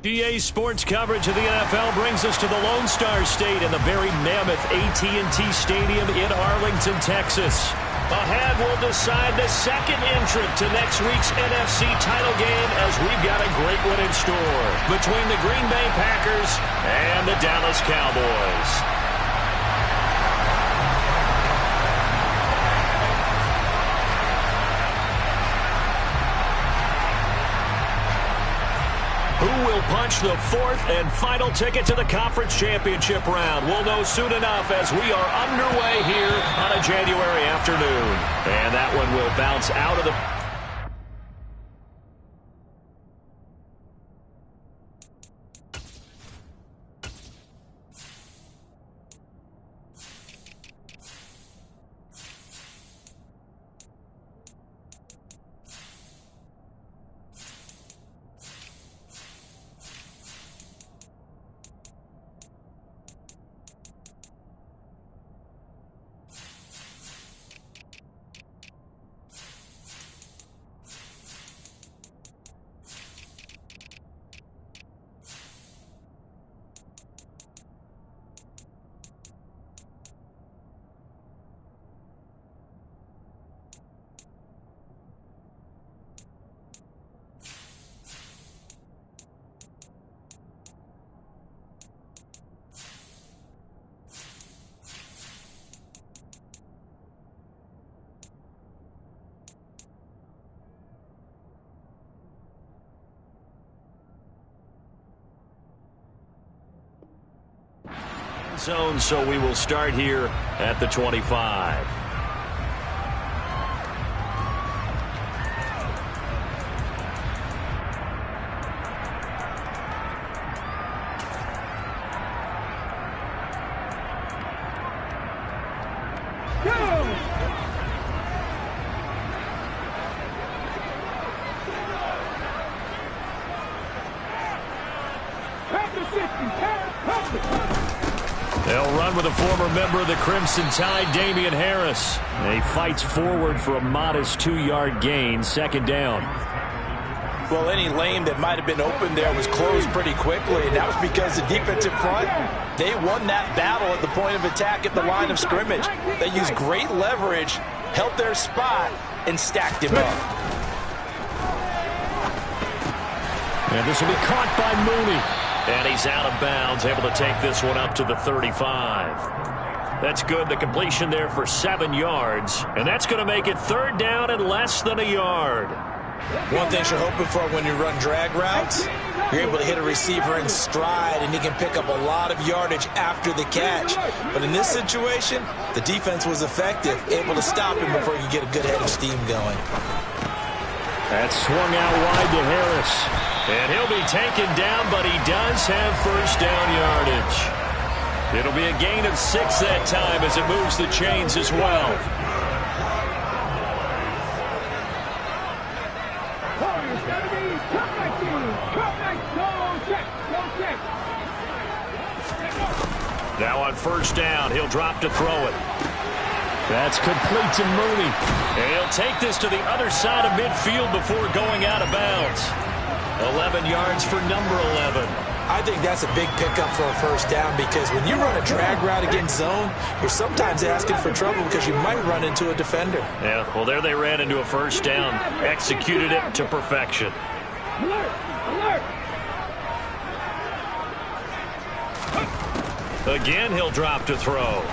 EA Sports coverage of the NFL brings us to the Lone Star State in the very mammoth AT&T Stadium in Arlington, Texas. Ahead, we'll decide the second entrant to next week's NFC title game as we've got a great one in store between the Green Bay Packers and the Dallas Cowboys. Who will punch the fourth and final ticket to the conference championship round? We'll know soon enough as we are underway here on a January afternoon. And that one will bounce out of the... zone, so we will start here at the 25. They'll run with a former member of the Crimson Tide, Damian Harris. And he fights forward for a modest 2-yard gain, second down. Well, any lane that might have been open there was closed pretty quickly, and that was because the defensive front, they won that battle at the point of attack at the line of scrimmage. They used great leverage, held their spot, and stacked him up. And this will be caught by Mooney. And he's out of bounds, able to take this one up to the 35. That's good. The completion there for 7 yards. And that's going to make it third down and less than a yard. One thing you're hoping for when you run drag routes, you're able to hit a receiver in stride, and he can pick up a lot of yardage after the catch. But in this situation, the defense was effective, able to stop him before you get a good head of steam going. That swung out wide to Harris. And he'll be taken down, but he does have first down yardage. It'll be a gain of 6 that time as it moves the chains as well. Now on first down, he'll drop to throw it. That's complete to Mooney. And he'll take this to the other side of midfield before going out of bounds. 11 yards for number 11. I think that's a big pickup for a first down because when you run a drag route against zone, you're sometimes asking for trouble because you might run into a defender. Yeah, well, there they ran into a first down, executed it to perfection. Alert! Alert! Again, he'll drop to throw.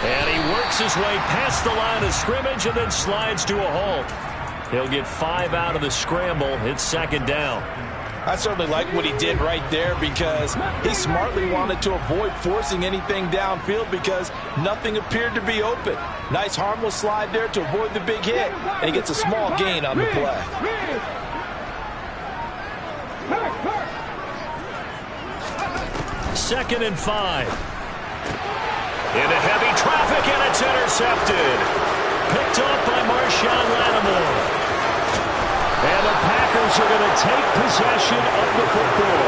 And he works his way past the line of scrimmage and then slides to a halt. He'll get 5 out of the scramble. It's second down. I certainly like what he did right there because he smartly wanted to avoid forcing anything downfield because nothing appeared to be open. Nice harmless slide there to avoid the big hit, and he gets a small gain on the play. Second and 5. Into heavy traffic, and it's intercepted. Picked off by Marshawn Lattimore. And the Packers are going to take possession of the football.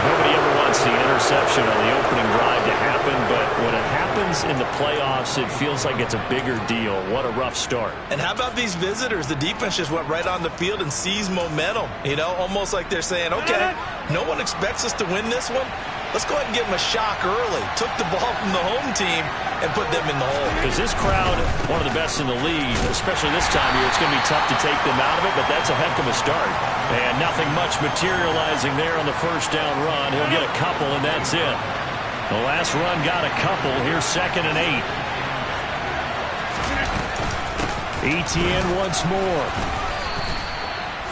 Nobody ever wants wants the interception on the opening drive to happen, but when it happens in the playoffs, it feels like it's a bigger deal. What a rough start. And how about these visitors? The defense just went right on the field and seized momentum. You know, almost like they're saying, okay, no one expects us to win this one. Let's go ahead and give them a shock early. Took the ball from the home team and put them in the hole. Because this crowd, one of the best in the league, especially this time of year, it's going to be tough to take them out of it, but that's a heck of a start. And nothing much materializing there on the first down run. He'll get a couple, and that's it. The last run got a couple. Here's 2nd and 8. Etienne once more.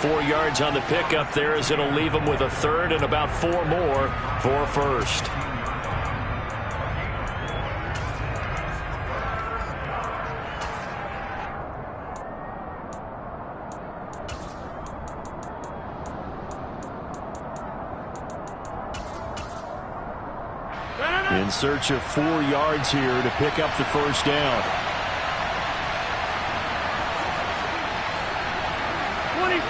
4 yards on the pickup there as it'll leave him with a third and about 4 more for first. In search of 4 yards here to pick up the first down. 26.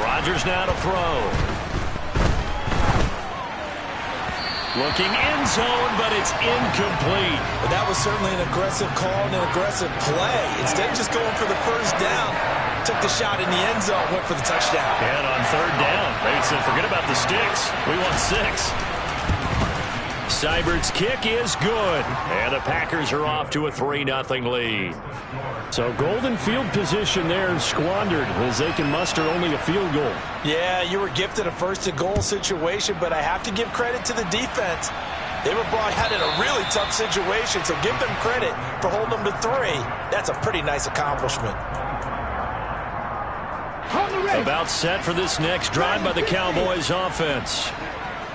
Rodgers now to throw. Looking end zone, but it's incomplete. But that was certainly an aggressive call and an aggressive play. Instead of just going for the first down, took the shot in the end zone, went for the touchdown. And on 3rd down, they said, forget about the sticks. We want 6. Seibert's kick is good. And the Packers are off to a 3-0 lead. So golden field position there squandered as they can muster only a field goal. Yeah, you were gifted a first-and-goal situation, but I have to give credit to the defense. They were brought out in a really tough situation, so give them credit for holding them to 3. That's a pretty nice accomplishment. About set for this next drive by the Cowboys offense.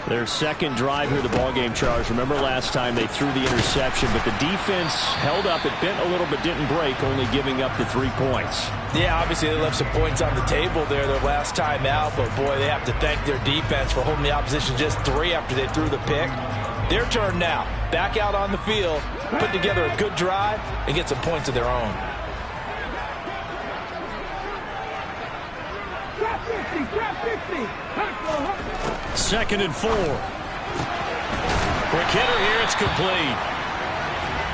Their second drive here, the ballgame, Charles. Remember last time they threw the interception, but the defense held up. It bent a little but didn't break, only giving up the 3 points. Yeah, obviously they left some points on the table there their last time out, but boy, they have to thank their defense for holding the opposition just 3 after they threw the pick. Their turn now. Back out on the field, put together a good drive, and get some points of their own. Drop 50. Drop 50. 2nd and 4. Quick hitter here. It's complete.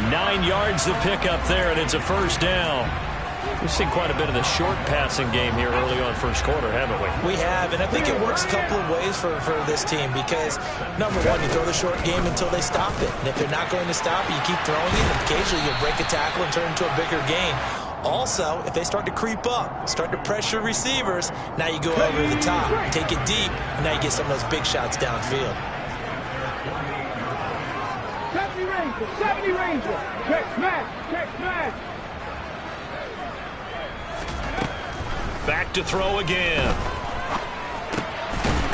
9 yards the pickup there, and it's a first down. We've seen quite a bit of the short passing game here early on first quarter, haven't we? We have, and I think it works a couple of ways for this team because, number one, you throw the short game until they stop it. And if they're not going to stop it, you keep throwing it, and occasionally you'll break a tackle and turn into a bigger gain. Also, if they start to creep up, start to pressure receivers, now you go over the top, take it deep, and now you get some of those big shots downfield. 70 Ranger, 70 Ranger. Check smash, check smash. Back to throw again.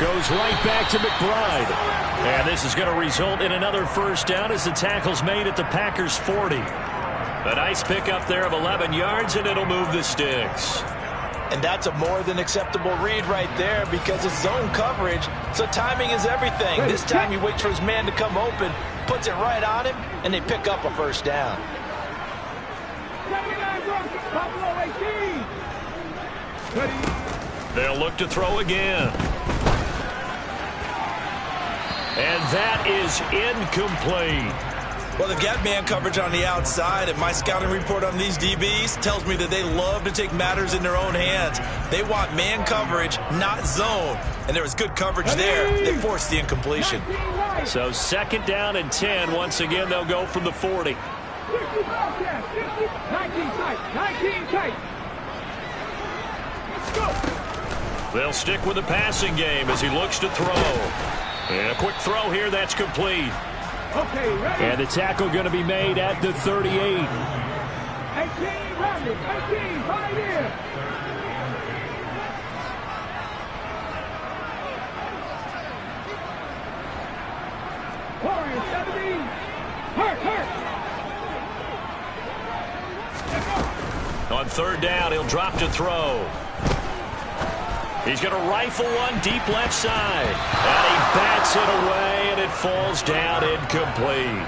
Goes right back to McBride. And this is going to result in another first down as the tackle's made at the Packers' 40. A nice pickup there of 11 yards, and it'll move the sticks. And that's a more than acceptable read right there because it's zone coverage, so timing is everything. This time he waits for his man to come open, puts it right on him, and they pick up a first down. 79 Buffalo 18. They'll look to throw again. And that is incomplete. Well, they've got man coverage on the outside, and my scouting report on these DBs tells me that they love to take matters in their own hands. They want man coverage, not zone. And there was good coverage there that forced the incompletion. So 2nd down and 10. Once again, they'll go from the 40. 19 tight, 19 tight. Let's go. They'll stick with the passing game as he looks to throw. And a quick throw here, that's complete. Okay, ready. And the tackle going to be made at the 38. 18, Rodney, 18, right here. Warrior, 17. Hurt. On 3rd down, he'll drop to throw. He's going to rifle one deep left side. And he bats it away, and it falls down incomplete.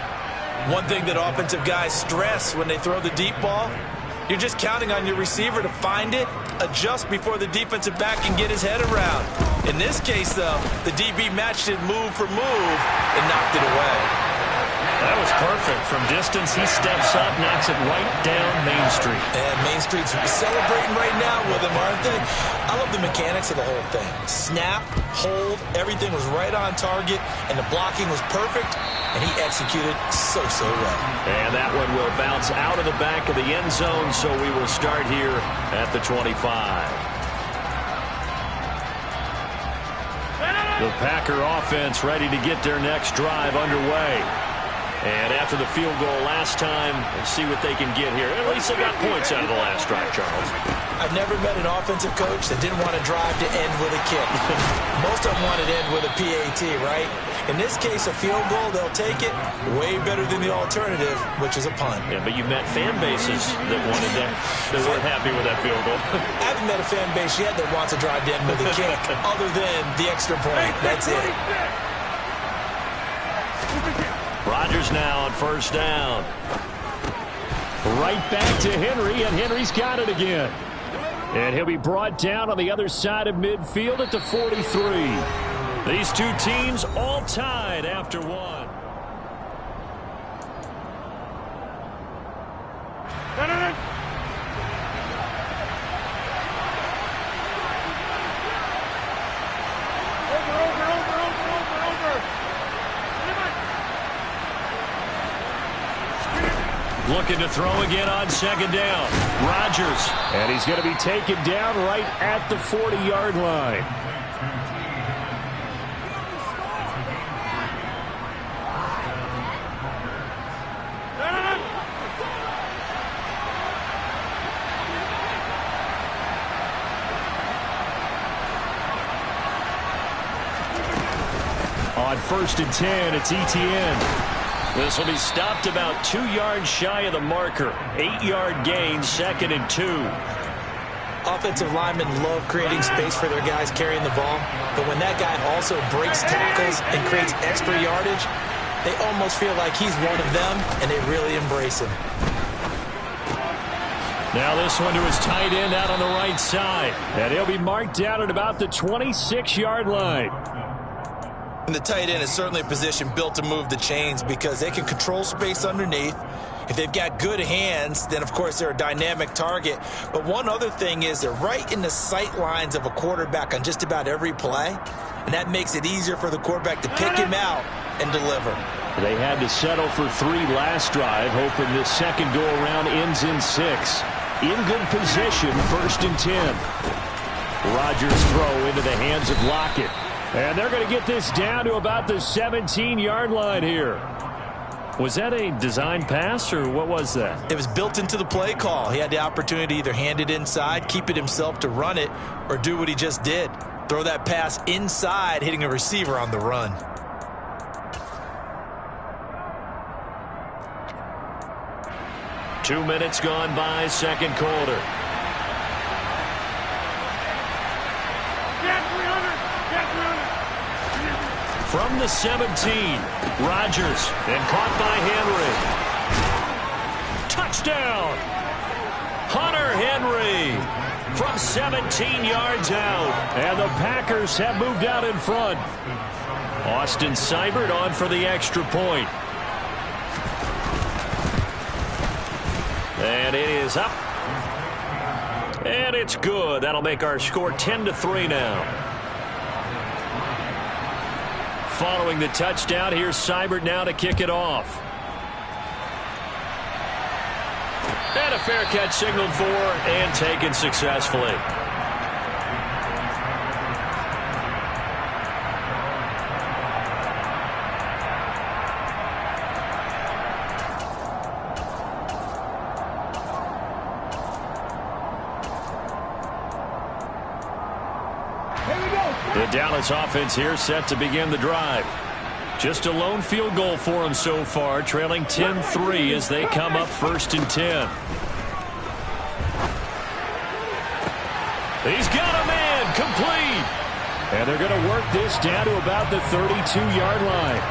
One thing that offensive guys stress when they throw the deep ball, you're just counting on your receiver to find it, adjust before the defensive back can get his head around. In this case, though, the DB matched it move for move and knocked it away. That was perfect. From distance, he steps up, knocks it right down Main Street. And Main Street's celebrating right now with him, aren't they? I love the mechanics of the whole thing. Snap, hold, everything was right on target, and the blocking was perfect, and he executed so well. And that one will bounce out of the back of the end zone, so we will start here at the 25. The Packer offense ready to get their next drive underway. And after the field goal last time, let's see what they can get here. At least they got points out of the last drive, Charles. I've never met an offensive coach that didn't want to drive to end with a kick. Most of them want to end with a PAT, right? In this case, a field goal, they'll take it. Way better than the alternative, which is a punt. Yeah, but you met fan bases that wanted that. They weren't happy with that field goal. I haven't met a fan base yet that wants to drive to end with a kick, other than the extra point. That's it. Rodgers now on first down. Right back to Henry, and Henry's got it again. And he'll be brought down on the other side of midfield at the 43. These two teams all tied after one. Looking to throw again on second down. Rodgers. And he's going to be taken down right at the 40-yard line. On first and 10, it's Etienne. This will be stopped about 2 yards shy of the marker. 8-yard gain, second and 2. Offensive linemen love creating space for their guys carrying the ball, but when that guy also breaks tackles and creates extra yardage, they almost feel like he's one of them, and they really embrace him. Now this one to his tight end out on the right side, and he'll be marked down at about the 26-yard line. And the tight end is certainly a position built to move the chains because they can control space underneath. If they've got good hands, then of course they're a dynamic target. But one other thing is they're right in the sight lines of a quarterback on just about every play. And that makes it easier for the quarterback to pick him out and deliver. They had to settle for 3 last drive, hoping this second go-around ends in 6. In good position, first and 10. Rodgers throw into the hands of Lockett. And they're going to get this down to about the 17-yard line here. Was that a design pass, or what was that? It was built into the play call. He had the opportunity to either hand it inside, keep it himself to run it, or do what he just did. Throw that pass inside, hitting a receiver on the run. Two minutes gone by, second quarter. From the 17, Rodgers, and caught by Henry. Touchdown! Hunter Henry from 17 yards out. And the Packers have moved out in front. Austin Seibert on for the extra point. And it is up. And it's good. That'll make our score 10-3 now. Following the touchdown, here's Seibert now to kick it off. And a fair catch signaled for and taken successfully. The Dallas offense here set to begin the drive. Just a lone field goal for them so far, trailing 10-3 as they come up first and 10. He's got a man, complete. And they're going to work this down to about the 32-yard line.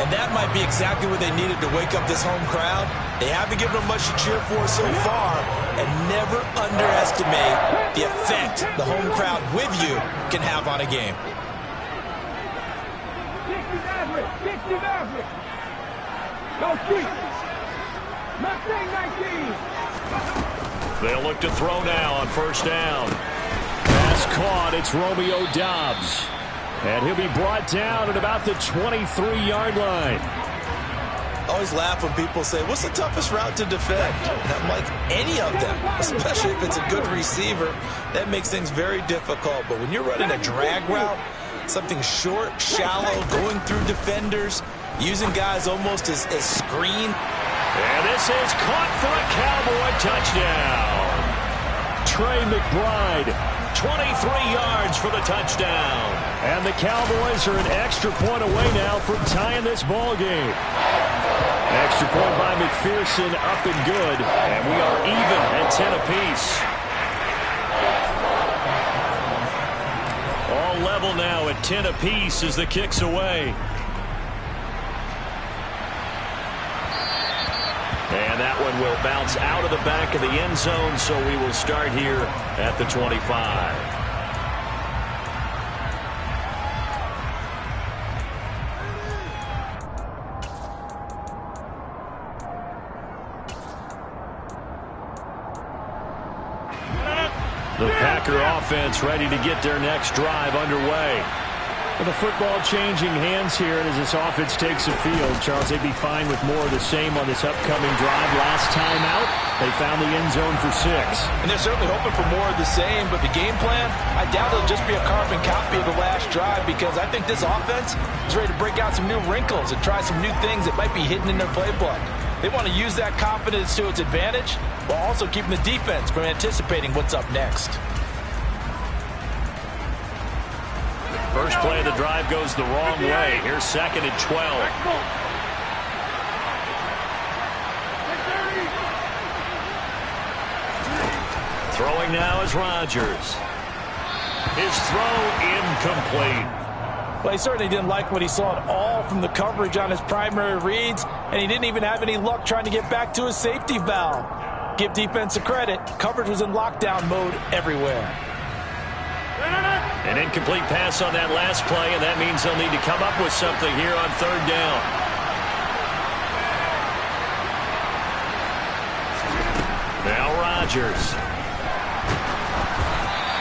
And that might be exactly what they needed to wake up this home crowd. They haven't given them much to cheer for so far, and never underestimate the effect the home crowd with you can have on a game. 60 Maverick. Go street. Mustang 19. They'll look to throw now on first down. Pass caught. It's Romeo Doubs. And he'll be brought down at about the 23-yard line. I always laugh when people say, what's the toughest route to defend? And I'm like, any of them, especially if it's a good receiver. That makes things very difficult. But when you're running a drag route, something short, shallow, going through defenders, using guys almost as screen. And this is caught for a Cowboy touchdown. Trey McBride, 23 yards for the touchdown. And the Cowboys are an extra point away now from tying this ball game. Extra point by McPherson, up and good. And we are even at 10 apiece. All level now at 10 apiece as the kick's away. And that one will bounce out of the back of the end zone, so we will start here at the 25. The Packer offense ready to get their next drive underway. With the football changing hands here, and as this offense takes the field, Charles, they'd be fine with more of the same on this upcoming drive. Last time out, they found the end zone for 6. And they're certainly hoping for more of the same, but the game plan, I doubt it'll just be a carbon copy of the last drive, because I think this offense is ready to break out some new wrinkles and try some new things that might be hidden in their playbook. They want to use that confidence to its advantage, while also keeping the defense from anticipating what's up next. First play of the drive goes the wrong way. Here's 2nd and 12. Throwing now is Rodgers. His throw incomplete. Well, he certainly didn't like what he saw at all from the coverage on his primary reads, and he didn't even have any luck trying to get back to his safety valve. Give defense a credit. Coverage was in lockdown mode everywhere. An incomplete pass on that last play, and that means they'll need to come up with something here on 3rd down. Now Rodgers.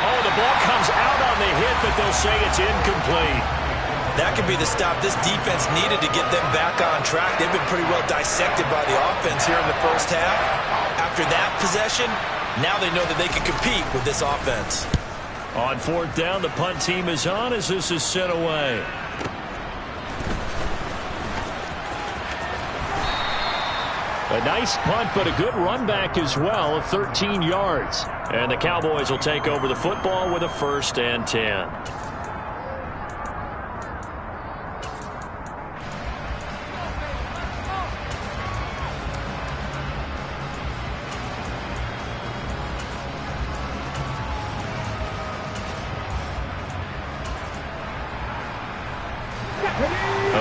Oh, the ball comes out on the hit, but they'll say it's incomplete. That could be the stop this defense needed to get them back on track. They've been pretty well dissected by the offense here in the first half. After that possession, now they know that they can compete with this offense. On 4th down, the punt team is on as this is sent away. A nice punt, but a good run back as well of 13 yards. And the Cowboys will take over the football with a 1st and 10.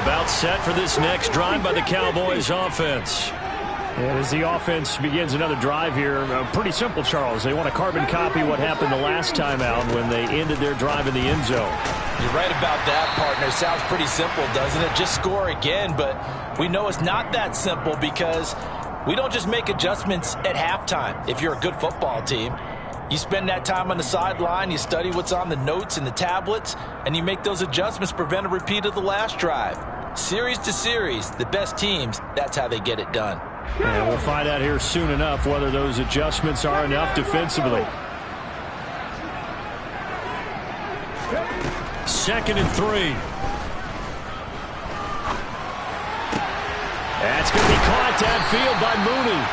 About set for this next drive by the Cowboys offense. And as the offense begins another drive here, pretty simple, Charles. They want to carbon copy what happened the last time out when they ended their drive in the end zone. You're right about that, partner. Sounds pretty simple, doesn't it? Just score again, but we know it's not that simple because we don't just make adjustments at halftime if you're a good football team. You spend that time on the sideline, you study what's on the notes and the tablets, and you make those adjustments to prevent a repeat of the last drive. Series to series, the best teams, that's how they get it done. And we'll find out here soon enough whether those adjustments are enough defensively. 2nd and 3. That's going to be caught downfield by Mooney.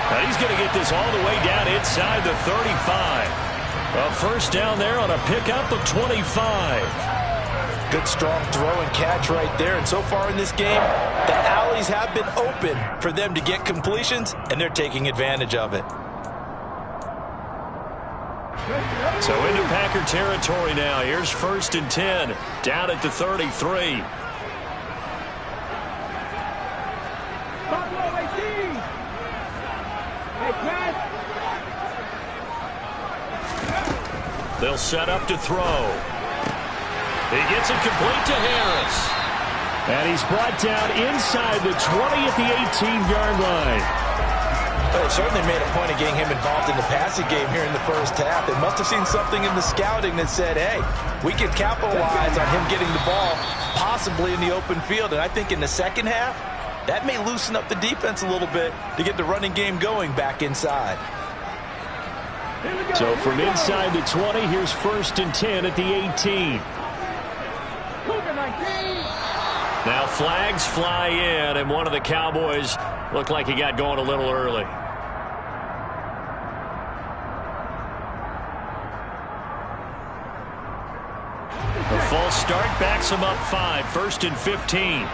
Now he's going to get this all the way down inside the 35. A 1st down there on a pickup of 25. Good strong throw and catch right there. And so far in this game, the alleys have been open for them to get completions, and they're taking advantage of it. So into Packer territory now. Here's 1st and 10. Down at the 33. They'll set up to throw. He gets it complete to Harris. And he's brought down inside the 20 at the 18-yard line. They certainly made a point of getting him involved in the passing game here in the first half. They must have seen something in the scouting that said, hey, we can capitalize on him getting the ball possibly in the open field. And I think in the second half, that may loosen up the defense a little bit to get the running game going back inside. So from inside the 20, here's 1st and 10 at the 18. Now flags fly in, and one of the Cowboys looked like he got going a little early. The false start backs him up 5, 1st and 15.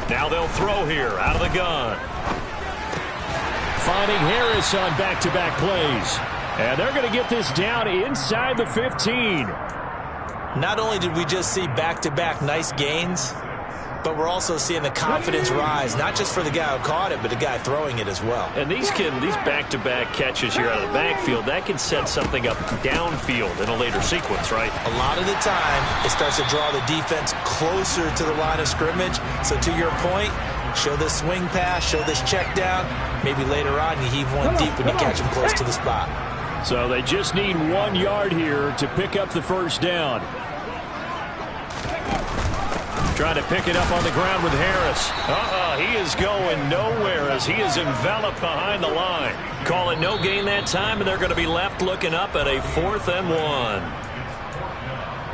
Now they'll throw here out of the gun. Finding Harris on back-to-back plays. And they're going to get this down inside the 15. Not only did we just see back-to-back nice gains, but we're also seeing the confidence rise, not just for the guy who caught it, but the guy throwing it as well. And these back-to-back catches here out of the backfield, that can set something up downfield in a later sequence, right? A lot of the time, it starts to draw the defense closer to the line of scrimmage. So to your point, show this swing pass, show this check down. Maybe later on you heave one deep when you catch him close to the spot. So they just need 1 yard here to pick up the first down. Trying to pick it up on the ground with Harris. He is going nowhere as he is enveloped behind the line. Call it no gain that time, and they're going to be left looking up at a 4th and 1.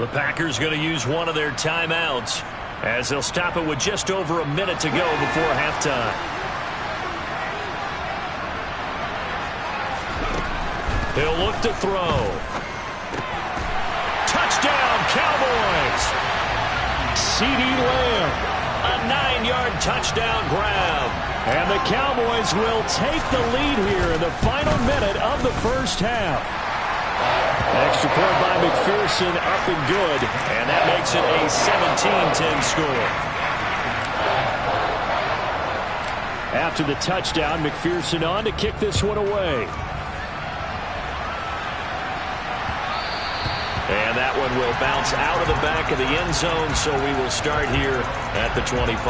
The Packers going to use one of their timeouts as they'll stop it with just over a minute to go before halftime. He'll look to throw. Touchdown, Cowboys! CeeDee Lamb, a 9-yard touchdown grab. And the Cowboys will take the lead here in the final minute of the first half. Extra point by McPherson, up and good. And that makes it a 17-10 score. After the touchdown, McPherson on to kick this one away. And that one will bounce out of the back of the end zone, so we will start here at the 25.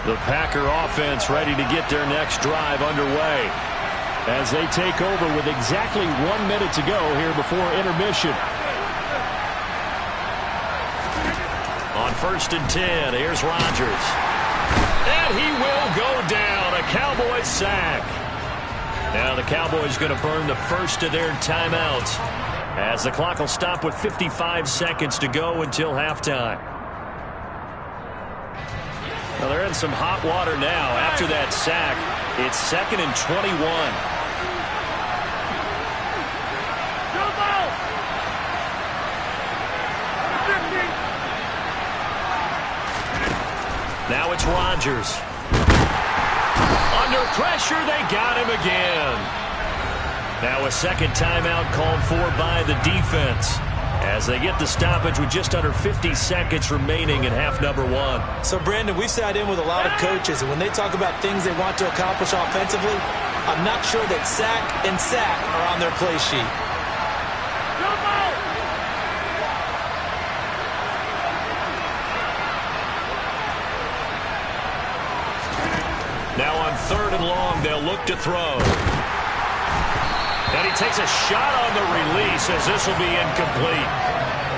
The Packer offense ready to get their next drive underway as they take over with exactly 1 minute to go here before intermission. On 1st and 10, here's Rodgers. And he will go down. A Cowboys sack. Now the Cowboys going to burn the first of their timeouts as the clock will stop with 55 seconds to go until halftime. Well, they're in some hot water now. After that sack, it's 2nd and 21. Now it's Rodgers. Under pressure, they got him again. Now a second timeout called for by the defense as they get the stoppage with just under 50 seconds remaining in half number 1. So, Brandon, we sat in with a lot of coaches, and when they talk about things they want to accomplish offensively, I'm not sure that sack and sack are on their play sheet. Now on 3rd and long, they'll look to throw. And he takes a shot on the release as this will be incomplete.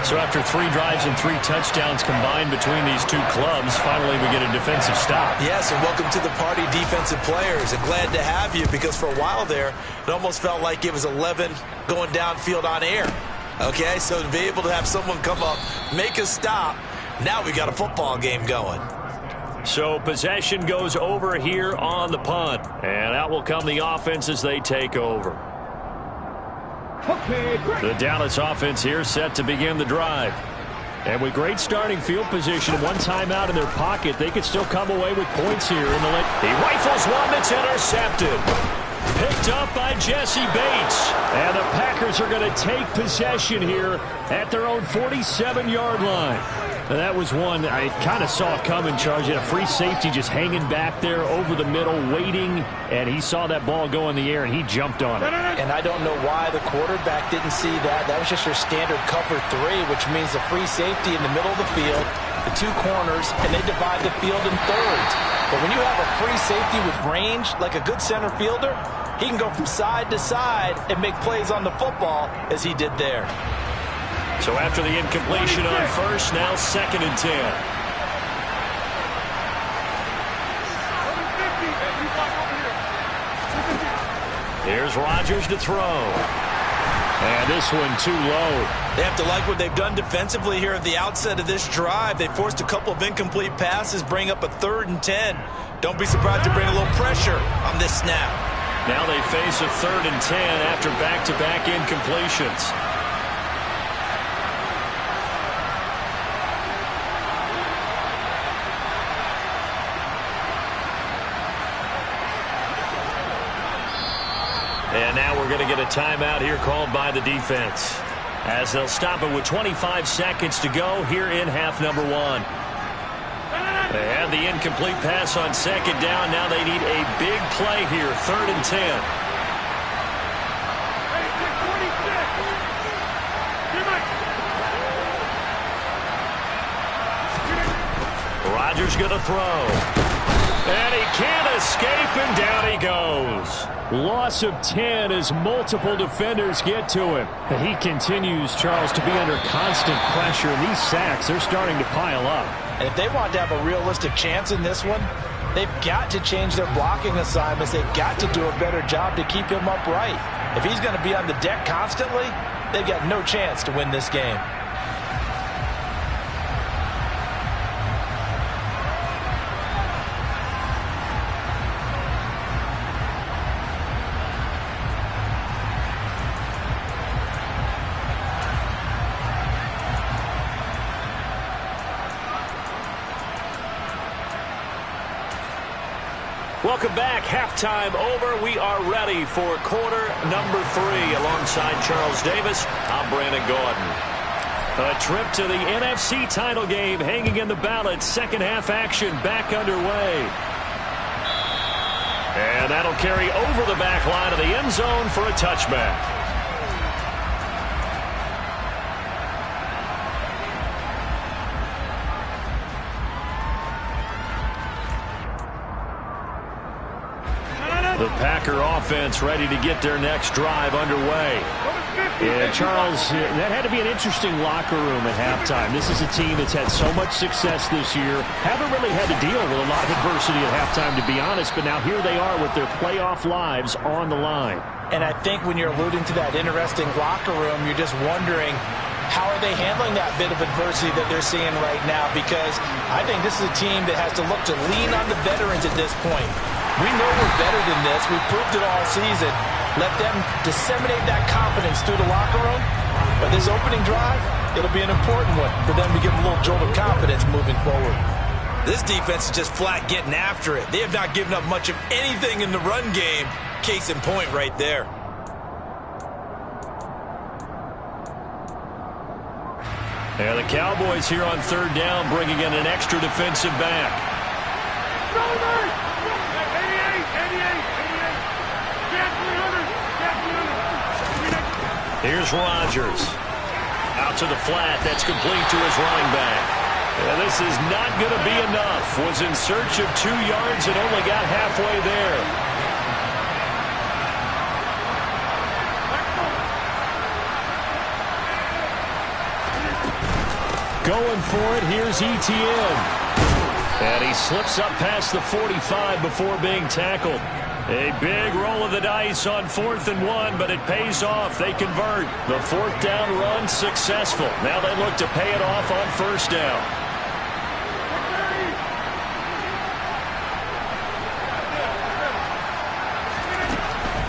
So after 3 drives and 3 touchdowns combined between these two clubs, finally we get a defensive stop. Yes, and welcome to the party, defensive players. And glad to have you because for a while there, it almost felt like it was 11 going downfield on air. Okay, so to be able to have someone come up, make a stop, now we got a football game going. So possession goes over here on the punt. And out will come the offense as they take over. The Dallas offense here set to begin the drive. And with great starting field position, one timeout in their pocket, they could still come away with points here in the late. He rifles one that's intercepted. Picked up by Jesse Bates. And the Packers are going to take possession here at their own 47-yard line. And that was one I kind of saw coming, Charles. You had a free safety just hanging back there over the middle, waiting, and he saw that ball go in the air, and he jumped on it. And I don't know why the quarterback didn't see that. That was just your standard cover 3, which means the free safety in the middle of the field, the 2 corners, and they divide the field in thirds. But when you have a free safety with range, like a good center fielder, he can go from side to side and make plays on the football as he did there. So after the incompletion on first, now 2nd and 10. Here's Rodgers to throw. And this one too low. They have to like what they've done defensively here at the outset of this drive. They forced a couple of incomplete passes, bring up a 3rd and 10. Don't be surprised to bring a little pressure on this snap. Now they face a 3rd and 10 after back-to-back incompletions. And now we're going to get a timeout here called by the defense, as they'll stop it with 25 seconds to go here in half number 1. They had the incomplete pass on 2nd down. Now they need a big play here, 3rd and 10. Rodgers going to throw. And he can't escape, and down he goes. Loss of 10 as multiple defenders get to him. And he continues, Charles, to be under constant pressure. And these sacks, they're starting to pile up. And if they want to have a realistic chance in this one, they've got to change their blocking assignments. They've got to do a better job to keep him upright. If he's going to be on the deck constantly, they've got no chance to win this game. Welcome back. Halftime over. We are ready for quarter number 3. Alongside Charles Davis, I'm Brandon Gaudin. A trip to the NFC title game hanging in the balance. Second half action back underway. And that'll carry over the back line of the end zone for a touchback. The Packer offense ready to get their next drive underway. And Charles, that had to be an interesting locker room at halftime. This is a team that's had so much success this year. Haven't really had to deal with a lot of adversity at halftime, to be honest. But now here they are with their playoff lives on the line. And I think when you're alluding to that interesting locker room, you're just wondering, how are they handling that bit of adversity that they're seeing right now? Because I think this is a team that has to look to lean on the veterans at this point. We know we're better than this. We've proved it all season. Let them disseminate that confidence through the locker room. But this opening drive, it'll be an important one for them to give a little jolt of confidence moving forward. This defense is just flat getting after it. They have not given up much of anything in the run game. Case in point right there. And the Cowboys here on 3rd down, bringing in an extra defensive back. Here's Rodgers. Out to the flat. That's complete to his running back. And this is not going to be enough. Was in search of 2 yards and only got halfway there. Going for it. Here's Etienne. And he slips up past the 45 before being tackled. A big roll of the dice on 4th and 1, but it pays off. They convert. The 4th down run successful. Now they look to pay it off on 1st down.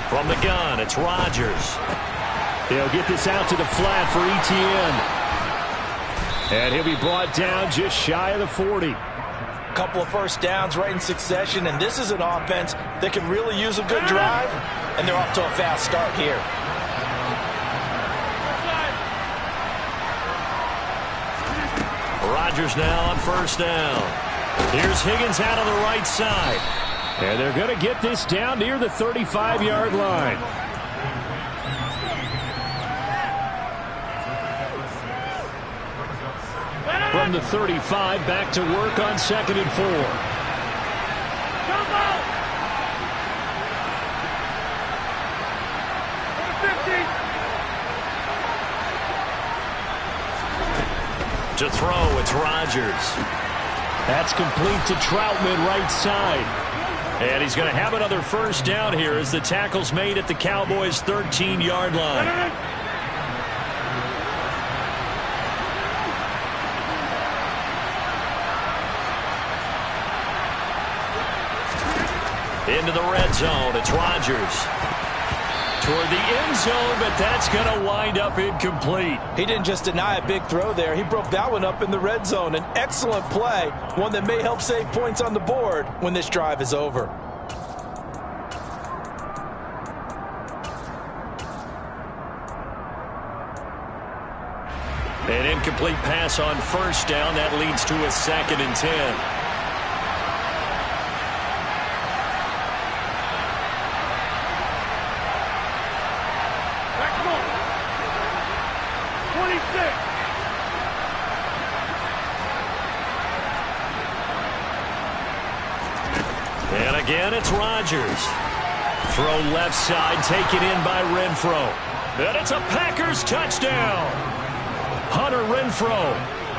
From the gun, it's Rodgers. He'll get this out to the flat for Etienne. And he'll be brought down just shy of the 40. Couple of first downs right in succession, and this is an offense that can really use a good drive, and they're off to a fast start here. Rodgers now on first down. Here's Higgins out on the right side. And they're going to get this down near the 35-yard line. From the 35, back to work on 2nd and 4. To throw, it's Rodgers. That's complete to Troutman, right side. And he's going to have another first down here as the tackle's made at the Cowboys' 13-yard line. Into the red zone, it's Rodgers. Toward the end zone, but that's going to wind up incomplete. He didn't just deny a big throw there. He broke that one up in the red zone. An excellent play, one that may help save points on the board when this drive is over. An incomplete pass on first down. That leads to a 2nd and 10. And again, it's Rodgers. Throw left side, taken in by Renfro. And it's a Packers touchdown. Hunter Renfro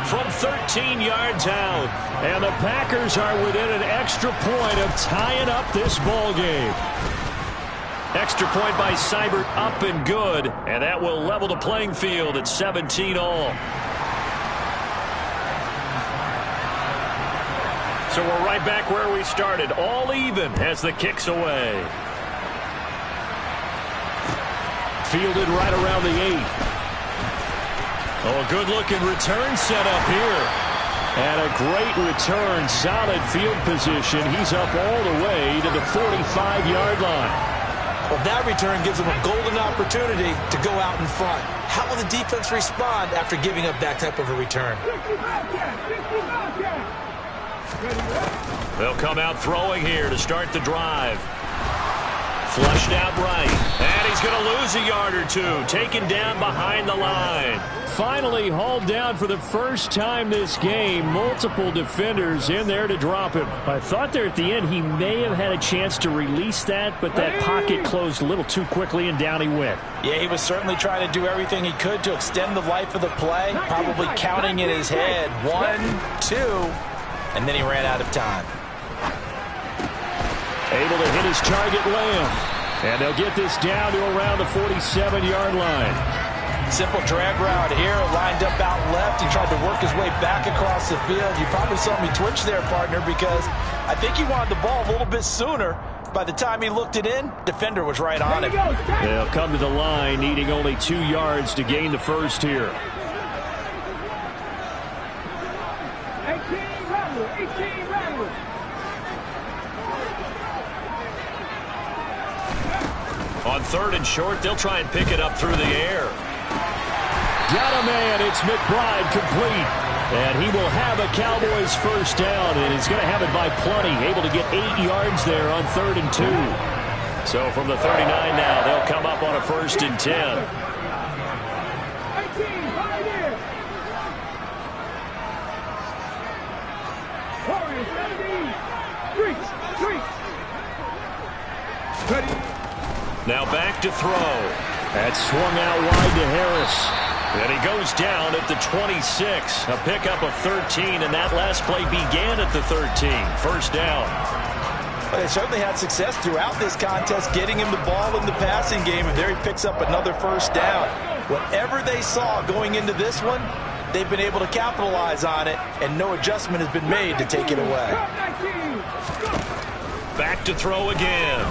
from 13 yards out. And the Packers are within an extra point of tying up this ball game. Extra point by Seibert, up and good. And that will level the playing field at 17-all. So we're right back where we started, all even as the kick's away. Fielded right around the 8. Oh, a good-looking return set up here. And a great return, solid field position. He's up all the way to the 45-yard line. Well, that return gives him a golden opportunity to go out in front. How will the defense respond after giving up that type of a return? They'll come out throwing here to start the drive. Flushed out right. And he's going to lose a yard or two. Taken down behind the line. Finally hauled down for the first time this game. Multiple defenders in there to drop him. I thought there at the end he may have had a chance to release that, but that pocket closed a little too quickly and down he went. Yeah, he was certainly trying to do everything he could to extend the life of the play. Probably counting in his head. 1, 2, and then he ran out of time. Able to hit his target, Lamb. And they'll get this down to around the 47-yard line. Simple drag route here, lined up out left. He tried to work his way back across the field. You probably saw me twitch there, partner, because I think he wanted the ball a little bit sooner. By the time he looked it in, defender was right on him. They'll come to the line, needing only 2 yards to gain the first here. 18 rattle. On 3rd and short, they'll try and pick it up through the air. Got a man. It's McBride complete. And he will have a Cowboys first down, and he's going to have it by plenty. Able to get 8 yards there on 3rd and 2. So from the 39 now, they'll come up on a 1st and 10. 18, right here. Warriors, 17. Ready. Now back to throw. That's swung out wide to Harris. And he goes down at the 26. A pickup of 13, and that last play began at the 13. First down. Well, they certainly had success throughout this contest, getting him the ball in the passing game, and there he picks up another first down. Whatever they saw going into this one, they've been able to capitalize on it, and no adjustment has been made to take it away. Back to throw again.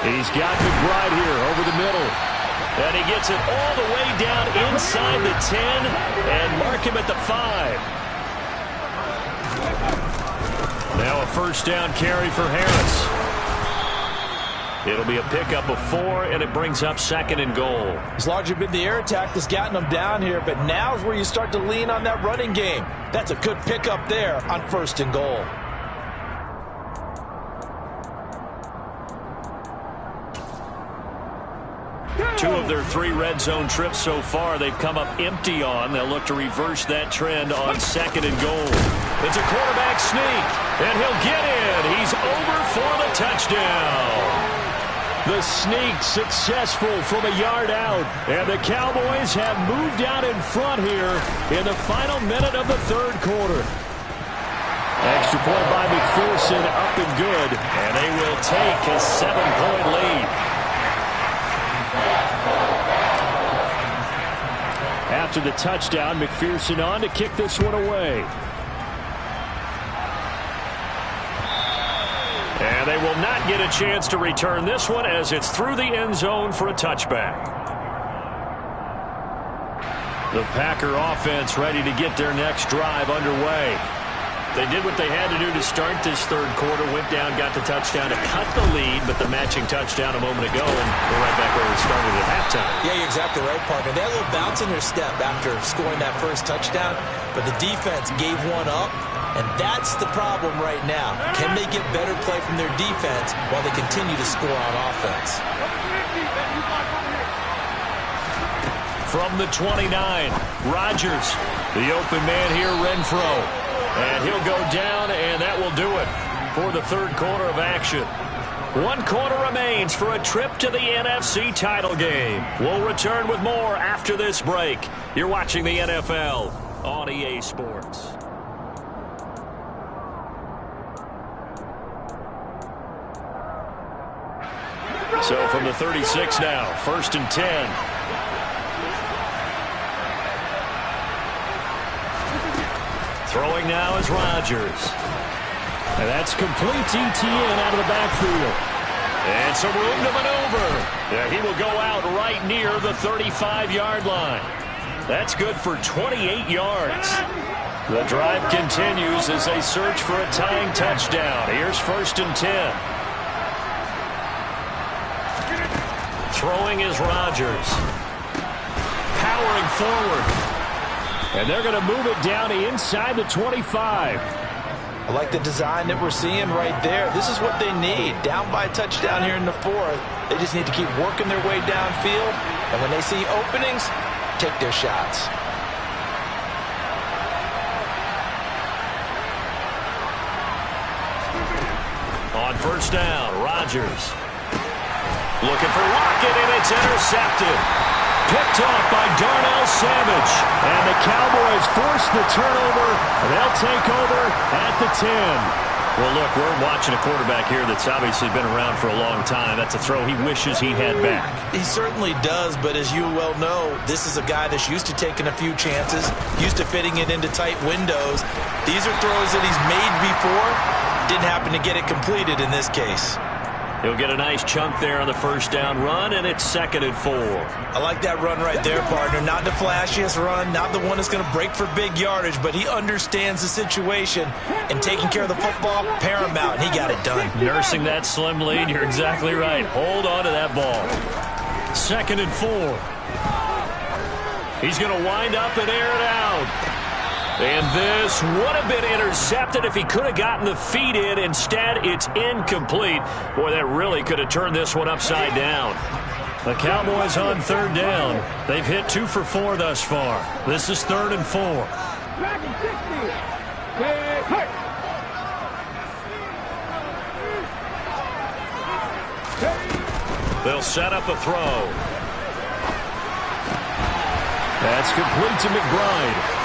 He's got McBride here over the middle. And he gets it all the way down inside the 10 and mark him at the 5. Now a first down carry for Harris. It'll be a pickup of 4, and it brings up 2nd and goal. It's largely been the air attack that's gotten them down here, but now's where you start to lean on that running game. That's a good pickup there on 1st and goal. Two of their 3 red zone trips so far they've come up empty on. They'll look to reverse that trend on 2nd and goal. It's a quarterback sneak, and he'll get in. He's over for the touchdown. The sneak successful from a yard out, and the Cowboys have moved out in front here in the final minute of the 3rd quarter. Extra point by McPherson, up and good, and they will take a 7-point lead. After the touchdown, McPherson on to kick this one away. And they will not get a chance to return this one as it's through the end zone for a touchback. The Packer offense ready to get their next drive underway. They did what they had to do to start this 3rd quarter, went down, got the touchdown to cut the lead, but the matching touchdown a moment ago, and we're right back where we started at halftime. Yeah, you're exactly right, partner. They had a little bounce in their step after scoring that first touchdown, but the defense gave one up, and that's the problem right now. Can they get better play from their defense while they continue to score on offense? From the 29, Rodgers, the open man here, Renfro. And he'll go down, and that will do it for the 3rd quarter of action. 1 quarter remains for a trip to the NFC title game. We'll return with more after this break. You're watching the NFL on EA Sports. So from the 36 now, 1st and 10. Throwing now is Rodgers. And that's complete ETN out of the backfield. And some room to maneuver. Yeah, he will go out right near the 35-yard line. That's good for 28 yards. The drive continues as they search for a tying touchdown. Here's 1st and 10. Throwing is Rodgers. Powering forward. And they're going to move it down to inside the 25. I like the design that we're seeing right there. This is what they need. Down by a touchdown here in the 4th. They just need to keep working their way downfield. And when they see openings, take their shots. On 1st down, Rodgers. Looking for Lockett, and it's intercepted. Picked off by Darnell Savage. And the Cowboys force the turnover. And they'll take over at the 10. Well, look, we're watching a quarterback here that's obviously been around for a long time. That's a throw he wishes he had back. He certainly does, but as you well know, this is a guy that's used to taking a few chances, used to fitting it into tight windows. These are throws that he's made before. Didn't happen to get it completed in this case. He'll get a nice chunk there on the 1st down run, and it's 2nd and 4. I like that run right there, partner. Not the flashiest run, not the one that's going to break for big yardage, but he understands the situation, and taking care of the football, paramount, and he got it done. Nursing that slim lead, you're exactly right. Hold on to that ball. 2nd and 4. He's going to wind up and air it out. And this would have been intercepted if he could have gotten the feet in. Instead, it's incomplete. Boy, that really could have turned this one upside down. The Cowboys on 3rd down. They've hit 2 for 4 thus far. This is 3rd and 4. They'll set up a throw. That's complete to McBride.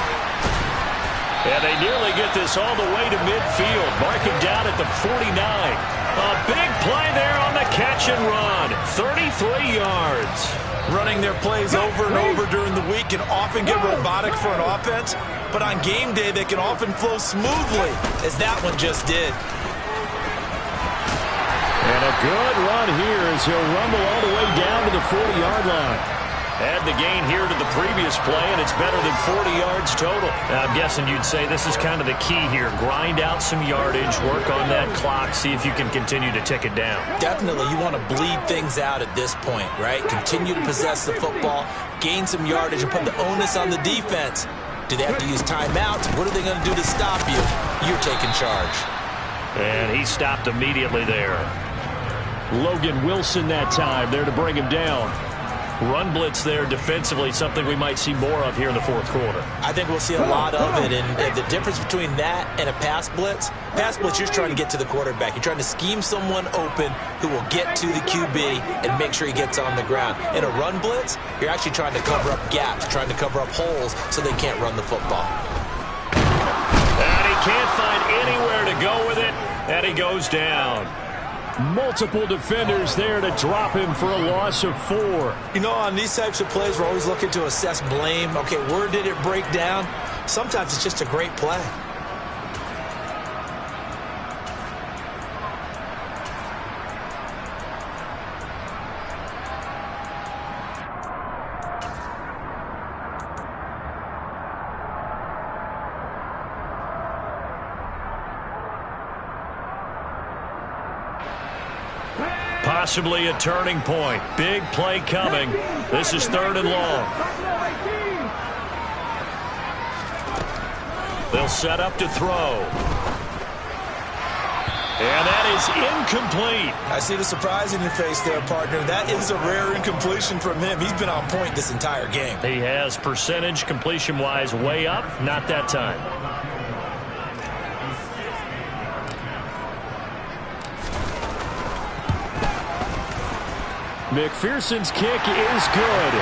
And they nearly get this all the way to midfield. Mark him down at the 49. A big play there on the catch and run. 33 yards. Running their plays over and over during the week can often get robotic for an offense, but on game day they can often flow smoothly, as that one just did. And a good run here as he'll rumble all the way down to the 40-yard line. Add the gain here to the previous play, and it's better than 40 yards total. Now, I'm guessing you'd say this is kind of the key here. Grind out some yardage, work on that clock, see if you can continue to tick it down. Definitely, you want to bleed things out at this point, right? Continue to possess the football, gain some yardage, and put the onus on the defense. Do they have to use timeouts? What are they going to do to stop you? You're taking charge. And he stopped immediately there. Logan Wilson that time there to bring him down. Run blitz there defensively, something we might see more of here in the fourth quarter. I think we'll see a lot of it, and the difference between that and a pass blitz, you're just trying to get to the quarterback. You're trying to scheme someone open who will get to the QB and make sure he gets on the ground. In a run blitz, you're actually trying to cover up gaps, trying to cover up holes so they can't run the football. And he can't find anywhere to go with it, and he goes down. Multiple defenders there to drop him for a loss of 4. You know, on these types of plays, we're always looking to assess blame. Okay, where did it break down? Sometimes it's just a great play. Possibly a turning point. Big play coming. This is 3rd and long. They'll set up to throw. And that is incomplete. I see the surprise in your face there, partner. That is a rare incompletion from him. He's been on point this entire game. He has percentage completion-wise way up. Not that time. McPherson's kick is good.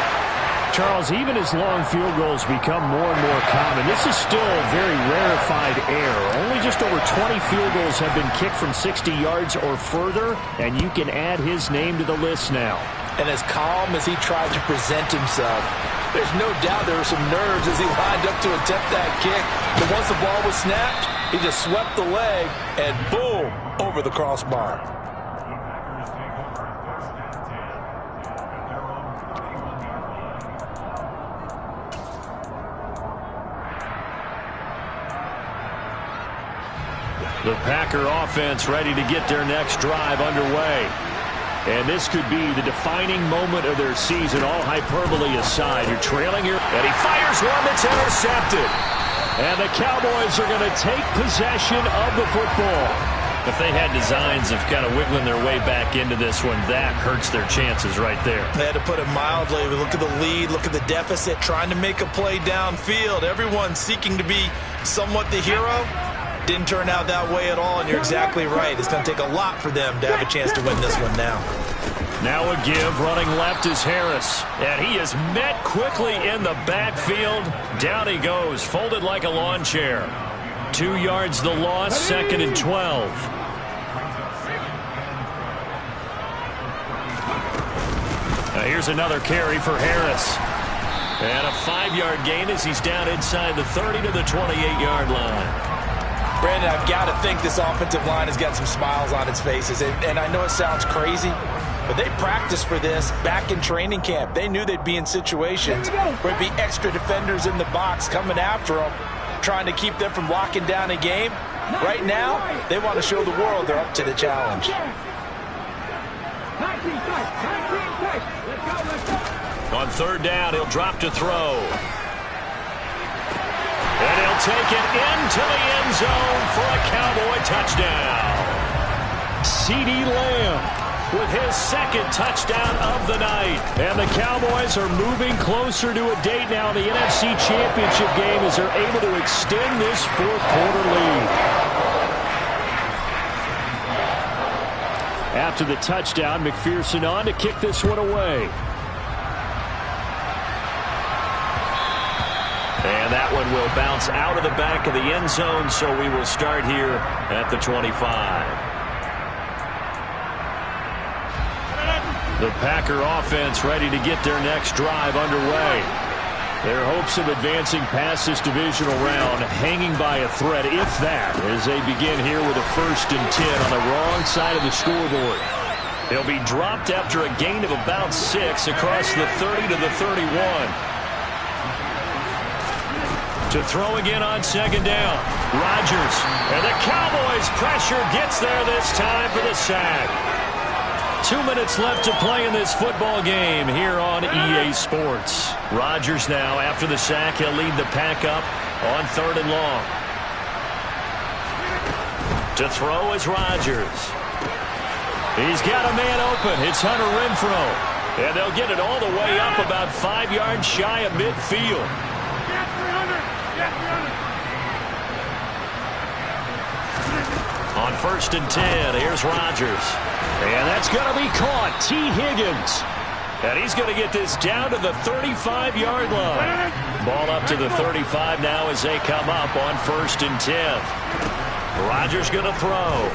Charles, even as long field goals become more and more common, this is still a very rarefied error. Only just over 20 field goals have been kicked from 60 yards or further, and you can add his name to the list now. And as calm as he tried to present himself, there's no doubt there were some nerves as he lined up to attempt that kick. But once the ball was snapped, he just swept the leg, and boom, over the crossbar. The Packer offense ready to get their next drive underway. And this could be the defining moment of their season, all hyperbole aside. You're trailing here, and he fires one that's intercepted. And the Cowboys are going to take possession of the football. If they had designs of kind of wiggling their way back into this one, that hurts their chances right there. They had to put it mildly. Look at the lead, look at the deficit, trying to make a play downfield. Everyone seeking to be somewhat the hero. Didn't turn out that way at all, and you're exactly right. It's going to take a lot for them to have a chance to win this one now. Now a give, running left is Harris. And he is met quickly in the backfield. Down he goes, folded like a lawn chair. 2 yards the loss, 2nd and 12. Now here's another carry for Harris. And a 5-yard gain as he's down inside the 30 to the 28-yard line. Brandon, I've got to think this offensive line has got some smiles on its faces. And I know it sounds crazy, but they practiced for this back in training camp. They knew they'd be in situations where it'd be extra defenders in the box coming after them, trying to keep them from locking down a game. Right now, they want to show the world they're up to the challenge. On 3rd down, he'll drop to throw. And he'll take it into the end zone for a Cowboy touchdown. CeeDee Lamb with his 2nd touchdown of the night. And the Cowboys are moving closer to a date now in the NFC Championship game as they're able to extend this 4th quarter lead. After the touchdown, McPherson on to kick this one away. And that one will bounce out of the back of the end zone, so we will start here at the 25. The Packer offense ready to get their next drive underway. Their hopes of advancing past this divisional round hanging by a thread, if that, as they begin here with a 1st and 10 on the wrong side of the scoreboard. He'll be dropped after a gain of about 6 across the 30 to the 31. To throw again on second down. Rodgers. And the Cowboys pressure gets there this time for the sack. 2 minutes left to play in this football game here on EA Sports. Rodgers now, after the sack, he'll lead the pack up on 3rd and long. To throw is Rodgers. He's got a man open. It's Hunter Renfrow. And they'll get it all the way up about 5 yards shy of midfield. On 1st and 10, here's Rodgers. And that's going to be caught. T. Higgins. And he's going to get this down to the 35-yard line. Ball up to the 35 now as they come up on 1st and 10. Rodgers going to throw.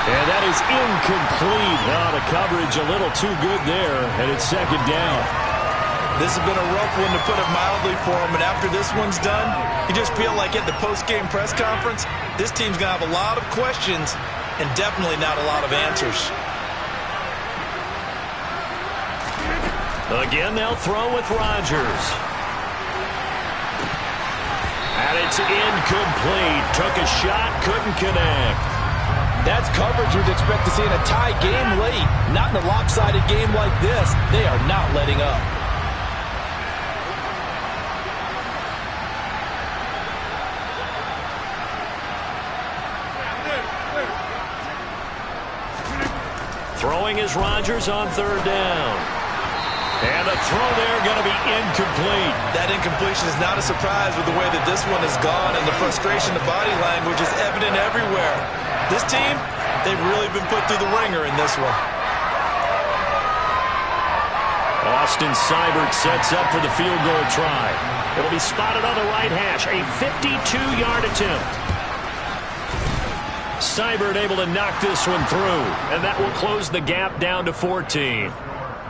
And that is incomplete. Now the coverage a little too good there, and it's 2nd down. This has been a rough one, to put it mildly, for him. And after this one's done, you just feel like at the post-game press conference, this team's going to have a lot of questions and definitely not a lot of answers. Again, they'll throw with Rodgers. And it's incomplete. Took a shot, couldn't connect. That's coverage you'd expect to see in a tie game late. Not in a lopsided game like this. They are not letting up. Throwing is Rodgers on 3rd down. And the throw there going to be incomplete. That incompletion is not a surprise with the way that this one has gone, and the frustration, the body language is evident everywhere. This team, they've really been put through the ringer in this one. Austin Seibert sets up for the field goal try. It'll be spotted on the right hash. A 52-yard attempt. Seibert able to knock this one through, and that will close the gap down to 14.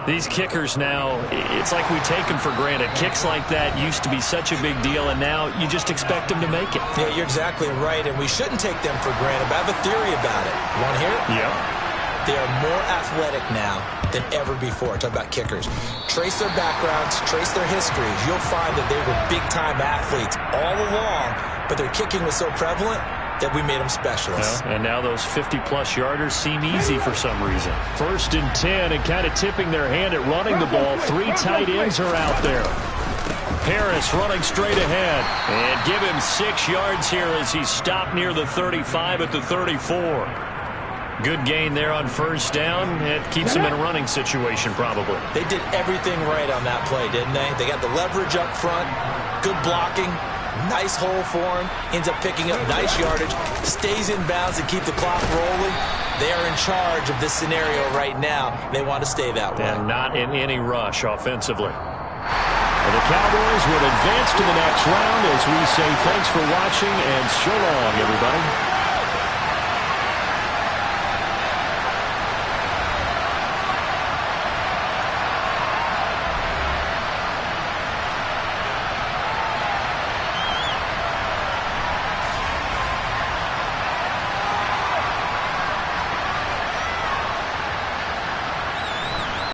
These kickers now, it's like we take them for granted. Kicks like that used to be such a big deal, and now you just expect them to make it. Yeah, you're exactly right, and we shouldn't take them for granted, but I have a theory about it. You want to hear it? Yeah. They are more athletic now than ever before. Talk about kickers. Trace their backgrounds, trace their histories. You'll find that they were big-time athletes all along, but their kicking was so prevalent that we made them specialists. Well, and now those 50-plus yarders seem easy for some reason. 1st and 10, and kind of tipping their hand at running the ball. 3 tight ends are out there. Harris running straight ahead. And give him 6 yards here as he's stopped near the 35 at the 34. Good gain there on 1st down. It keeps them in a running situation probably. They did everything right on that play, didn't they? They got the leverage up front, good blocking, nice hole for him, ends up picking up nice yardage, stays in bounds and keep the clock rolling. They are in charge of this scenario right now. They want to stay that way. And not in any rush offensively. And the Cowboys will advance to the next round as we say thanks for watching and so long, everybody.